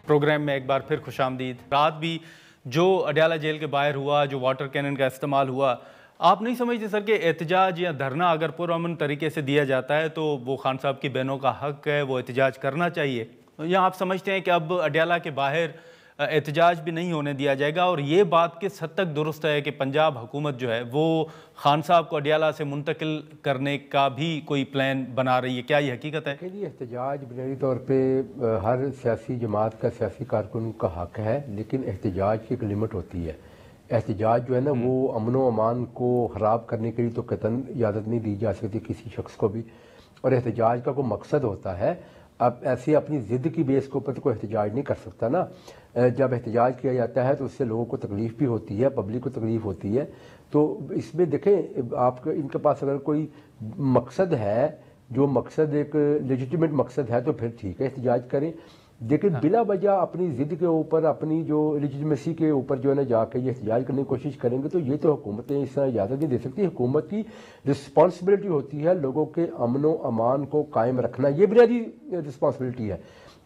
Programme میں ایک بار پھر خوش آمدید۔ رات بھی جو اڈیالہ جیل کے باہر ہوا، جو واٹر کینن کا استعمال ہوا، آپ نہیں سمجھتے سر کہ احتجاج یا دھرنا اگر پرامن طریقے سے دیا جاتا ہے تو وہ خان صاحب کی بہنوں کا حق ہے، وہ احتجاج کرنا چاہیے؟ یا آپ سمجھتے ہیں کہ اب اڈیالہ کے باہر احتجاج بھی نہیں ہونے دیا جائے گا؟ اور یہ بات کس حد تک درست ہے کہ پنجاب حکومت جو ہے وہ خان صاحب کو اڈیالہ سے منتقل کرنے کا بھی کوئی پلان بنا رہی ہے؟ کیا یہ حقیقت ہے؟ دیکھیں جی، احتجاج بنیادی طور پہ ہر سیاسی جماعت کا، سیاسی کارکن کا حق ہے، لیکن احتجاج کی ایک لمٹ ہوتی ہے۔ احتجاج جو ہے نا وہ امن و امان کو خراب کرنے کے لیے تو قطعاً اجازت نہیں دی جا سکتی کسی شخص کو بھی، اور احتجاج کا کوئی مقصد ہوتا ہے۔ اب ایسے اپنی ضد کی بیس کے اوپر تو کوئی احتجاج نہیں کر سکتا نا۔ جب احتجاج کیا جاتا ہے تو اس سے لوگوں کو تکلیف بھی ہوتی ہے، پبلک کو تکلیف ہوتی ہے۔ تو اس میں دیکھیں، آپ ان کے پاس اگر کوئی مقصد ہے، جو مقصد ایک لیجیٹیمیٹ مقصد ہے، تو پھر ٹھیک ہے، احتجاج کریں، لیکن بلا وجہ اپنی ضد کے اوپر، اپنی جو لیجیٹیمیسی کے اوپر جو ہے نا جا کے یہ احتجاج کرنے کی کوشش کریں گے تو یہ تو حکومتیں اس طرح اجازت نہیں دے سکتی۔ حکومت کی رسپانسبلٹی ہوتی ہے لوگوں کے امن و امان کو قائم رکھنا، یہ بنیادی رسپانسبلٹی ہے۔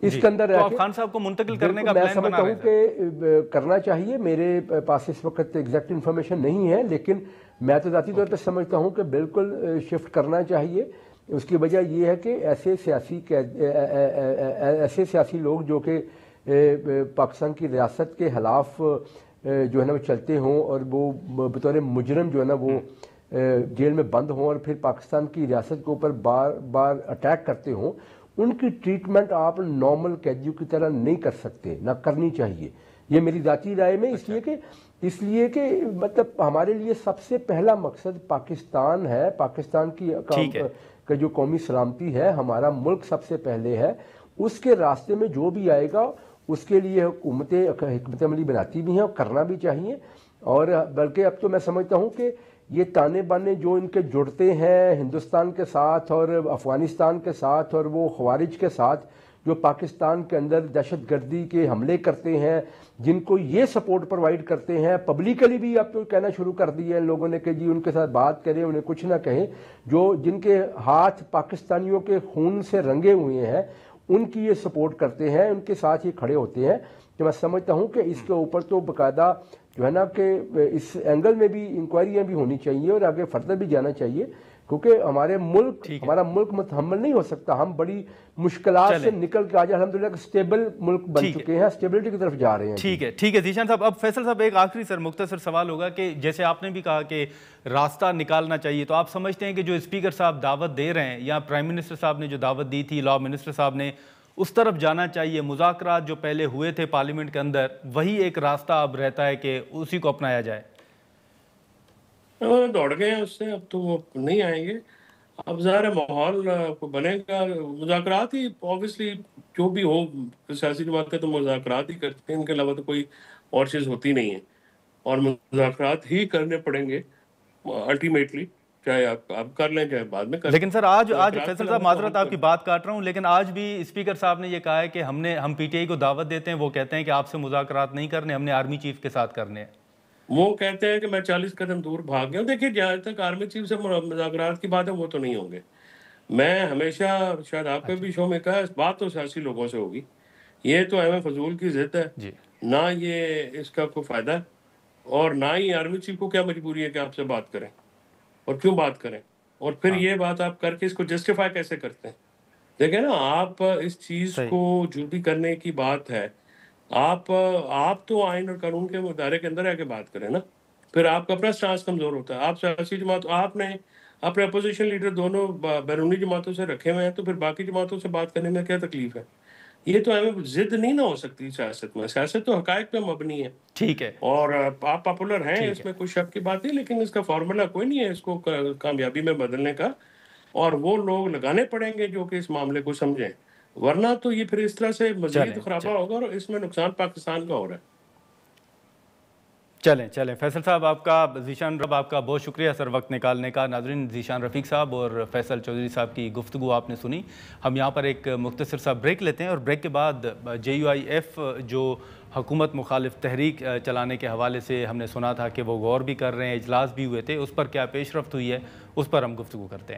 اس کے اندر خان صاحب کو منتقل کرنے کا میں پلان سمجھتا ہوں کہ کرنا چاہیے۔ میرے پاس اس وقت ایگزیکٹ انفارمیشن نہیں ہے، لیکن میں تو ذاتی طور پہ سمجھتا ہوں کہ بالکل شفٹ کرنا چاہیے۔ اس کی وجہ یہ ہے کہ ایسے سیاسی لوگ جو کہ پاکستان کی ریاست کے خلاف جو ہے نا وہ چلتے ہوں اور وہ بطور مجرم جو ہے نا وہ جیل میں بند ہوں اور پھر پاکستان کی ریاست کے اوپر بار بار اٹیک کرتے ہوں، ان کی ٹریٹمنٹ آپ نارمل قیدیوں کی طرح نہیں کر سکتے، نہ کرنی چاہیے۔ یہ میری ذاتی رائے میں اس لیے کہ مطلب ہمارے لیے سب سے پہلا مقصد پاکستان ہے، پاکستان کی جو قومی سلامتی ہے، ہمارا ملک سب سے پہلے ہے۔ اس کے راستے میں جو بھی آئے گا اس کے لیے حکومتیں حکمت عملی بناتی بھی ہیں اور کرنا بھی چاہیے۔ اور بلکہ اب تو میں سمجھتا ہوں کہ یہ تانے بانے جو ان کے جڑتے ہیں ہندوستان کے ساتھ اور افغانستان کے ساتھ اور وہ خوارج کے ساتھ جو پاکستان کے اندر دہشت گردی کے حملے کرتے ہیں، جن کو یہ سپورٹ پرووائڈ کرتے ہیں، پبلکلی بھی اب تو کہنا شروع کر دی ہے لوگوں نے کہ جی ان کے ساتھ بات کریں، انہیں کچھ نہ کہیں، جن کے ہاتھ پاکستانیوں کے خون سے رنگے ہوئے ہیں، ان کی یہ سپورٹ کرتے ہیں، ان کے ساتھ یہ کھڑے ہوتے ہیں۔ تو میں سمجھتا ہوں کہ اس کے اوپر تو باقاعدہ جو ہے نا کہ اس اینگل میں بھی انکوائریاں بھی ہونی چاہیے اور آگے فردر بھی جانا چاہیے، کیونکہ ہمارا ملک متحمل نہیں ہو سکتا۔ ہم بڑی مشکلات سے نکل کے آج الحمدللہ اسٹیبل ملک بن چکے ہیں، اسٹیبلٹی کی طرف جا رہے ہیں۔ ٹھیک ہے ذیشان صاحب، اب فیصل صاحب ایک آخری مختصر سوال ہوگا کہ جیسے آپ نے بھی کہا کہ راستہ نکالنا چاہیے، تو آپ سمجھتے ہیں کہ جو اسپیکر صاحب دعوت دے رہے ہیں یا پرائم منسٹر صاحب نے جو دعوت دی تھی، لاء منسٹر صاحب نے، اس طرف جانا چاہیے؟ مذاکرات جو پہلے ہوئے تھے پارلیمنٹ کے اندر، وہی ایک راستہ اب رہتا ہے کہ اسی کو اپنایا جائے؟ دوڑ گئے ہیں اس سے، اب تو وہ نہیں آئیں گے۔ اب ظاہر ماحول بنے گا، مذاکرات ہی اوبیسلی جو بھی ہو، سیاسی جماعتیں تو مذاکرات ہی کرتے ہیں، ان کے علاوہ تو کوئی اور چیز ہوتی نہیں ہے، اور مذاکرات ہی کرنے پڑیں گے الٹیمیٹلی، چاہے آپ کر لیں چاہے بعد میں کر لیں۔ لیکن سر آج فیصل صاحب معذرت آپ کی بات کاٹ رہا ہوں، لیکن آج بھی اسپیکر صاحب نے یہ کہا ہے کہ ہم پی ٹی آئی کو دعوت دیتے ہیں، وہ کہتے ہیں کہ آپ سے مذاکرات نہیں کرنے، ہم نے آرمی چیف کے ساتھ کرنے ہیں۔ وہ کہتے ہیں کہ میں 40 قدم دور بھاگ گیا ہوں۔ دیکھیے جہاں تک آرمی چیف سے مذاکرات کی بات ہے وہ تو نہیں ہوں گے۔ میں ہمیشہ شاید آپ کے بھی شو میں کہا، اس بات تو سیاسی لوگوں سے ہوگی، یہ تو احمد فضول کی ضد ہے، نہ یہ اس کا کوئی فائدہ ہے، اور نہ ہی آرمی چیف کو کیا مجبوری ہے کہ آپ سے بات کریں، اور کیوں بات کریں، اور پھر یہ بات آپ کر کے اس کو جسٹیفائی کیسے کرتے ہیں؟ دیکھیں نا، آپ اس چیز کو جو بھی کرنے کی بات ہے، آپ تو آئین اور قانون کے مدارے کے اندر آ کے بات کریں نا، پھر آپ کا اپنا سٹانس کمزور ہوتا ہے۔ آپ سیاسی جماعت، آپ نے اپنے اپوزیشن لیڈر دونوں بیرونی جماعتوں سے رکھے ہوئے ہیں، تو پھر باقی جماعتوں سے بات کرنے میں کیا تکلیف ہے؟ یہ تو ہمیں ضد نہیں نہ ہو سکتی سیاست میں، سیاست تو حقائق پہ مبنی ہے۔ ٹھیک ہے، اور آپ پاپولر ہیں، اس میں کوئی شک کی بات نہیں، لیکن اس کا فارمولا کوئی نہیں ہے اس کو کامیابی میں بدلنے کا، اور وہ لوگ لگانے پڑیں گے جو کہ اس معاملے کو سمجھیں، ورنہ تو یہ پھر اس طرح سے مزید خرابہ ہوگا اور اس میں نقصان پاکستان کا ہو رہا ہے۔ چلیں فیصل صاحب، ذیشان آپ کا بہت شکریہ سر وقت نکالنے کا۔ ناظرین، ذیشان رفیق صاحب اور فیصل چودھری صاحب کی گفتگو آپ نے سنی۔ ہم یہاں پر ایک مختصر سا بریک لیتے ہیں، اور بریک کے بعد JUIF جو حکومت مخالف تحریک چلانے کے حوالے سے ہم نے سنا تھا کہ وہ غور بھی کر رہے ہیں، اجلاس بھی ہوئے تھے، اس پر کیا پیش رفت ہوئی ہے، اس پر ہم گفتگو کرتے ہیں۔